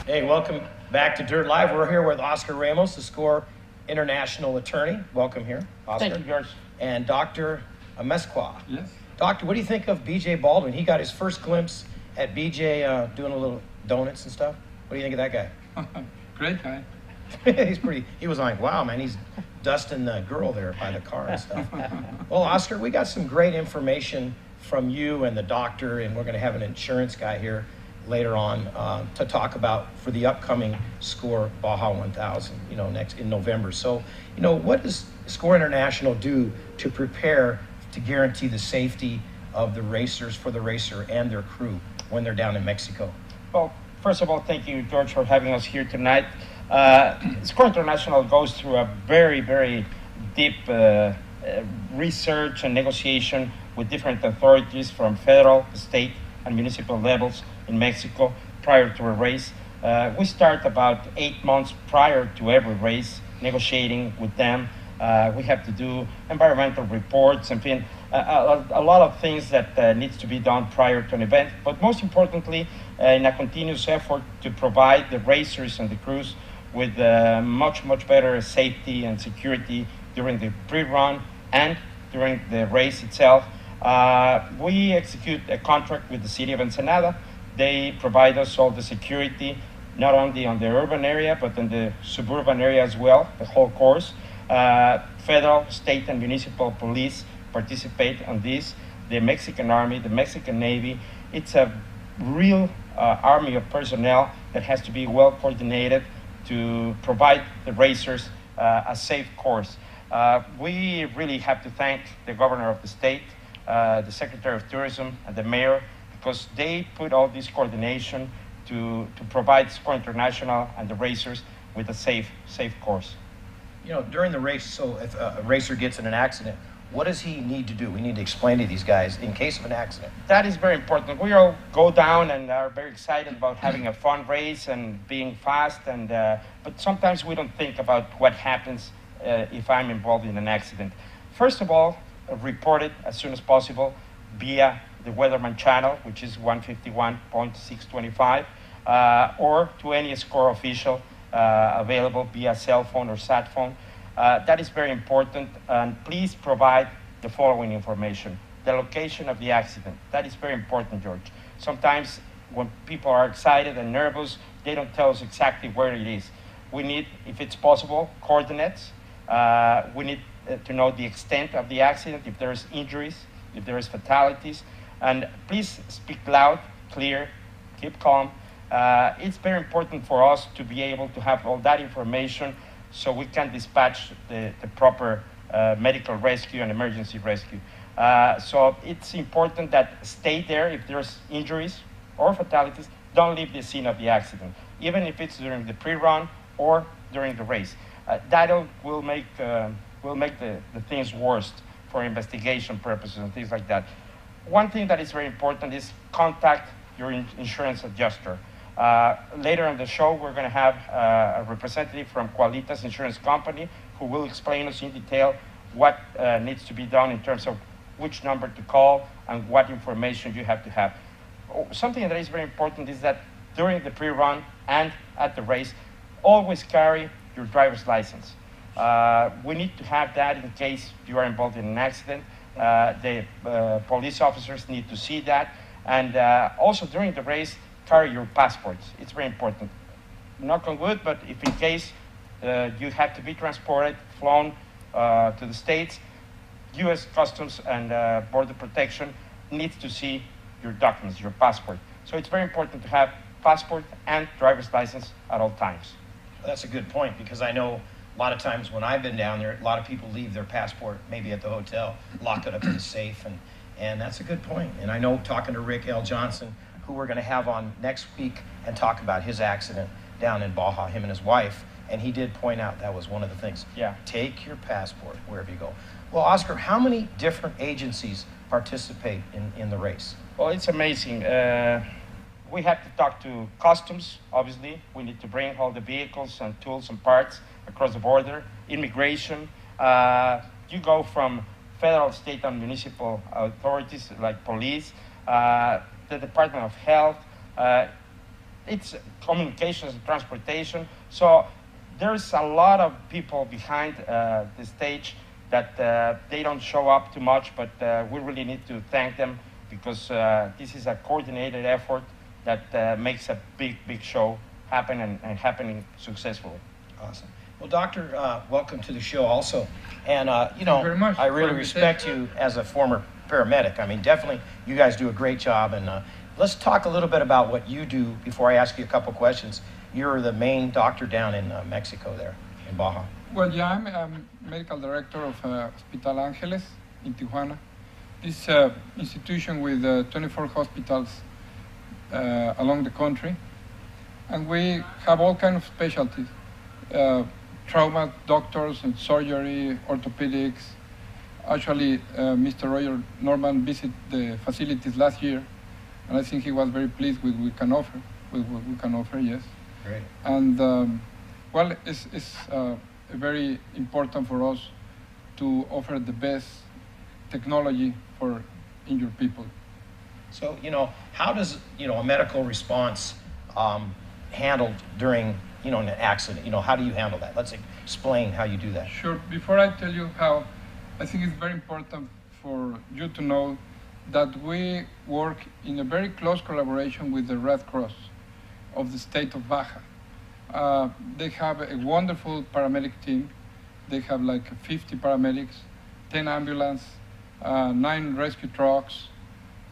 Hey, welcome back to Dirt Live. We're here with Oscar Ramos, the SCORE international attorney. Welcome here, Oscar. Thank you, George. And Dr. Amesqua. Yes. Doctor, what do you think of BJ Baldwin? He got his first glimpse at BJ doing a little donuts and stuff. What do you think of that guy? Great guy. He was like, wow, man, he's dusting the girl there by the car and stuff. Well, Oscar, we got some great information from you and the doctor, and we're going to have an insurance guy here later on to talk about for the upcoming SCORE Baja 1000, next in November. So, what does SCORE International do to prepare to guarantee the safety of the racers, for the racer and their crew when they're down in Mexico? Well, first of all, thank you, George, for having us here tonight. SCORE International goes through a very, very deep research and negotiation with different authorities from federal, state, and municipal levels in Mexico prior to a race. We start about 8 months prior to every race, negotiating with them. We have to do environmental reports and a lot of things that needs to be done prior to an event. But most importantly, in a continuous effort to provide the racers and the crews with much, much better safety and security during the pre-run and during the race itself. We execute a contract with the city of Ensenada. They provide us all the security, not only on the urban area, but in the suburban area as well, the whole course. Federal, state, and municipal police participate on this. The Mexican Army, the Mexican Navy, it's a real army of personnel that has to be well coordinated to provide the racers a safe course. We really have to thank the governor of the state, the Secretary of Tourism, and the mayor, because they put all this coordination to provide SCORE International and the racers with a safe course. During the race, so if a racer gets in an accident, what does he need to do? We need to explain to these guys in case of an accident. That is very important. We all go down and are very excited about having a fun race and being fast, but sometimes we don't think about what happens if I'm involved in an accident. First of all, report it as soon as possible via the Weatherman channel, which is 151.625, or to any SCORE official available via cell phone or sat phone. That is very important, and please provide the following information. The location of the accident. That is very important, George. Sometimes when people are excited and nervous, they don't tell us exactly where it is. We need, if it's possible, coordinates. We need to know the extent of the accident, if there's injuries, if there is fatalities, and please speak loud, clear, keep calm. It's very important for us to be able to have all that information so we can dispatch the proper medical rescue and emergency rescue. So it's important that stay there if there's injuries or fatalities. Don't leave the scene of the accident, even if it's during the pre-run or during the race. That will make the things worse for investigation purposes and things like that. One thing that is very important is contact your insurance adjuster. Later in the show, we're going to have a representative from Qualitas Insurance Company who will explain us in detail what needs to be done in terms of which number to call and what information you have to have. Something that is very important is that during the pre-run and at the race, always carry your driver's license. We need to have that in case you are involved in an accident. The police officers need to see that. And also during the race, carry your passports. It's very important. Knock on wood, but if in case you have to be transported, flown to the States, U.S. Customs and Border Protection needs to see your documents, your passport. So it's very important to have passport and driver's license at all times. That's a good point, because I know a lot of times when I've been down there, a lot of people leave their passport maybe at the hotel, lock it up in the safe, and that's a good point. And I know, talking to Rick L. Johnson, who we're going to have on next week and talk about his accident down in Baja, him and his wife, and he did point out that was one of the things. Yeah. Take your passport wherever you go. Well, Oscar, how many different agencies participate in the race? Well, it's amazing. We have to talk to Customs, obviously. We need to bring all the vehicles and tools and parts across the border. Immigration. You go from federal, state, and municipal authorities like police, the Department of Health, it's communications and transportation. So there's a lot of people behind the stage that they don't show up too much, but we really need to thank them because this is a coordinated effort that makes a big show happen and happening successfully. Awesome. Well, Doctor, welcome to the show also. And, you Thank you very know, much I for really the respect you as a former paramedic. I mean, definitely, you guys do a great job. And let's talk a little bit about what you do before I ask you a couple questions. You're the main doctor down in Mexico there, in Baja. Well, yeah, I'm medical director of Hospital Angeles in Tijuana. This institution with 24 hospitals along the country. And we have all kinds of specialties. Trauma doctors and surgery, orthopedics. Actually, Mr. Roger Norman visited the facilities last year, and I think he was very pleased with what we can offer. Yes. Great. And well, it's very important for us to offer the best technology for injured people. So, you know, how does, you know, a medical response handled during, you know, an accident? You know, how do you handle that? Let's explain how you do that. Sure. Before I tell you how, I think it's very important for you to know that we work in a very close collaboration with the Red Cross of the state of Baja. They have a wonderful paramedic team. They have like 50 paramedics, 10 ambulance, 9 rescue trucks.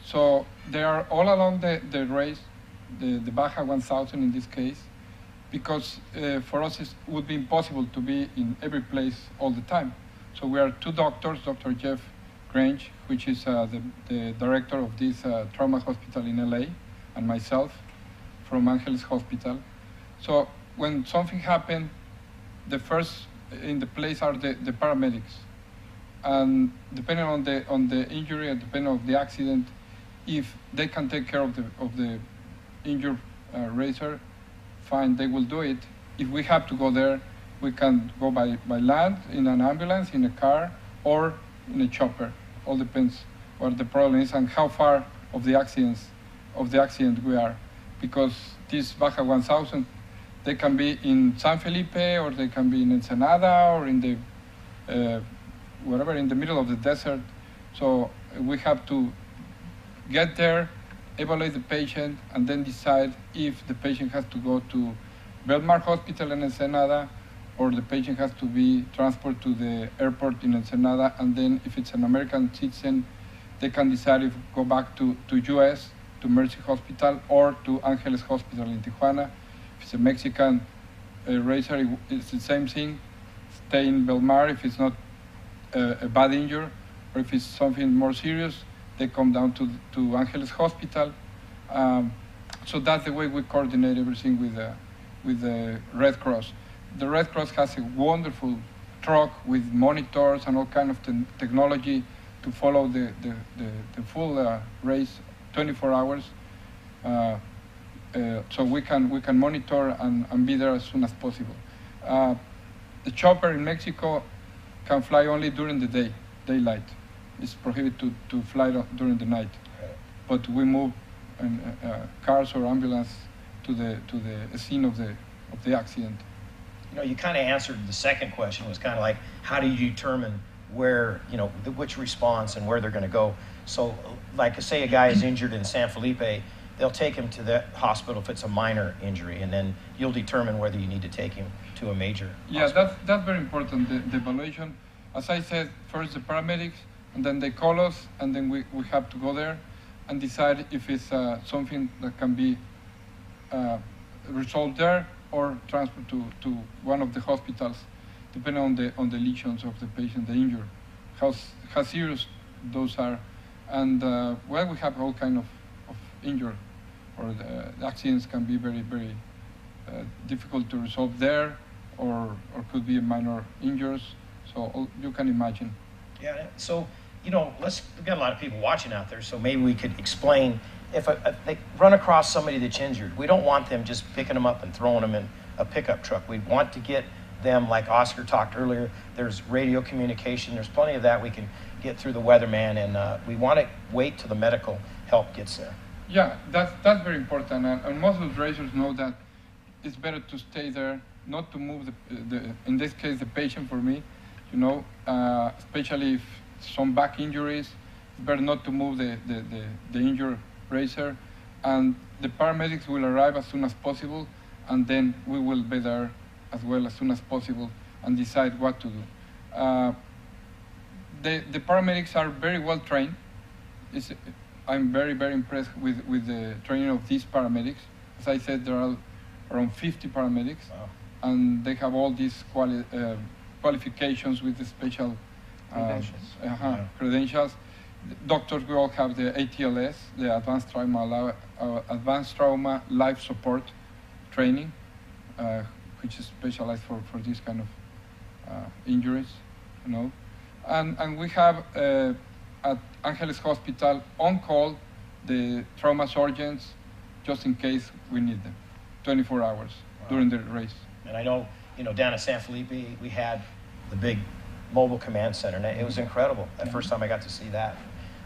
So they are all along the race, the Baja 1000 in this case, because for us it would be impossible to be in every place all the time. So we are 2 doctors, Dr. Jeff Grange, which is the director of this trauma hospital in LA, and myself from Angeles Hospital. So when something happened, the first in the place are the paramedics. And depending on the injury and depending on the accident, if they can take care of the injured racer, fine, they will do it. If we have to go there, we can go by land, in an ambulance, in a car, or in a chopper. All depends what the problem is and how far of the accident we are. Because this Baja 1000, they can be in San Felipe, or they can be in Ensenada, or in the whatever, in the middle of the desert. So we have to get there, evaluate the patient, and then decide if the patient has to go to Belmar Hospital in Ensenada, or the patient has to be transported to the airport in Ensenada, and then if it's an American citizen, they can decide if go back to US, to Mercy Hospital, or to Angeles Hospital in Tijuana. If it's a Mexican racer, it's the same thing, stay in Belmar if it's not a bad injury, or if it's something more serious, they come down to Angeles Hospital. So that's the way we coordinate everything with the Red Cross. The Red Cross has a wonderful truck with monitors and all kind of technology to follow the full race 24 hours. So we can monitor and be there as soon as possible. The chopper in Mexico can fly only during the day, daylight. It's prohibited to fly during the night. But we move cars or ambulance to the scene of the accident. You know, you kind of answered the second question, was kind of like, how do you determine where, you know, which response and where they're going to go? So, like, say a guy is injured in San Felipe, they'll take him to the hospital if it's a minor injury, and then you'll determine whether you need to take him to a major hospital. Yeah, that's very important, the evaluation. As I said, first the paramedics, and then they call us, and then we have to go there and decide if it's something that can be resolved there or transferred to one of the hospitals, depending on the lesions of the patient, the injured, how serious those are. And well, we have all kind of injured, or the accidents can be very, very difficult to resolve there, or could be minor injuries. So you can imagine. Yeah, so, you know, we've got a lot of people watching out there, so maybe we could explain, if they run across somebody that's injured, we don't want them just picking them up and throwing them in a pickup truck. We want to get them, like Oscar talked earlier, there's radio communication, there's plenty of that we can get through the weatherman, and we want to wait till the medical help gets there. Yeah, that's very important, and most of the racers know that it's better to stay there, not to move in this case the patient for me, you know, especially if some back injuries, it's better not to move the injured racer, and the paramedics will arrive as soon as possible, and then we will be there as well as soon as possible and decide what to do. The paramedics are very well trained. I'm very, very impressed with the training of these paramedics. As I said, there are around 50 paramedics, Wow. and they have all these qualifications with the special Credentials. credentials. The doctors, we all have the ATLS, the Advanced Trauma Life Support Training, which is specialized for this kind of injuries, you know. And we have at Angeles Hospital on call the trauma surgeons just in case we need them, 24 hours during the race. And I know, down at San Felipe, we had the big mobile command center, and it was incredible. That first time I got to see that.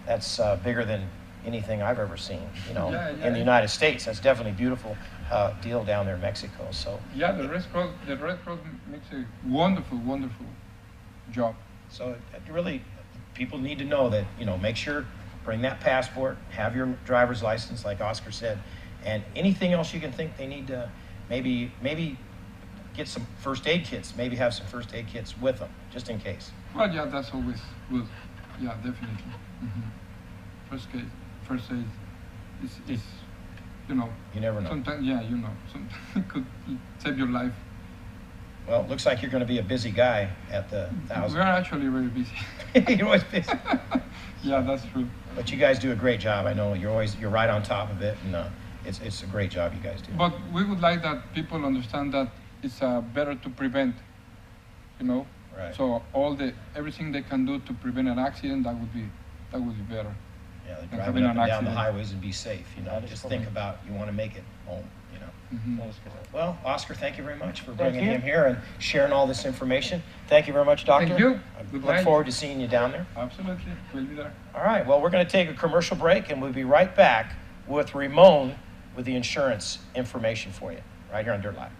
That's bigger than anything I've ever seen, in the United States. That's definitely a beautiful deal down there in Mexico. So yeah, the Red Cross makes a wonderful, wonderful job. So really, people need to know that, make sure, bring that passport, have your driver's license, like Oscar said, and anything else you can think they need to maybe get some first aid kits, maybe have some first aid kits with them, just in case. Well, yeah, that's always good. Yeah, definitely. First aid is You never know. Sometimes, yeah, sometimes it could save your life. Well, it looks like you're going to be a busy guy at the 1,000. We're actually very busy. You're always busy. Yeah, that's true. But you guys do a great job. I know you're right on top of it, and it's a great job you guys do. But we would like that people understand that it's better to prevent, Right. So everything they can do to prevent an accident, that would be better. Yeah, and driving having up an and down the accident. highways and be safe. Just think about you want to make it home. Well, Oscar, thank you very much for bringing him here and sharing all this information. Thank you very much, Doctor. Thank you. I Good look night. forward to seeing you down there. Absolutely, we'll be there. All right, well, we're going to take a commercial break, and we'll be right back with Ramon with the insurance information for you, right here on Dirt Live.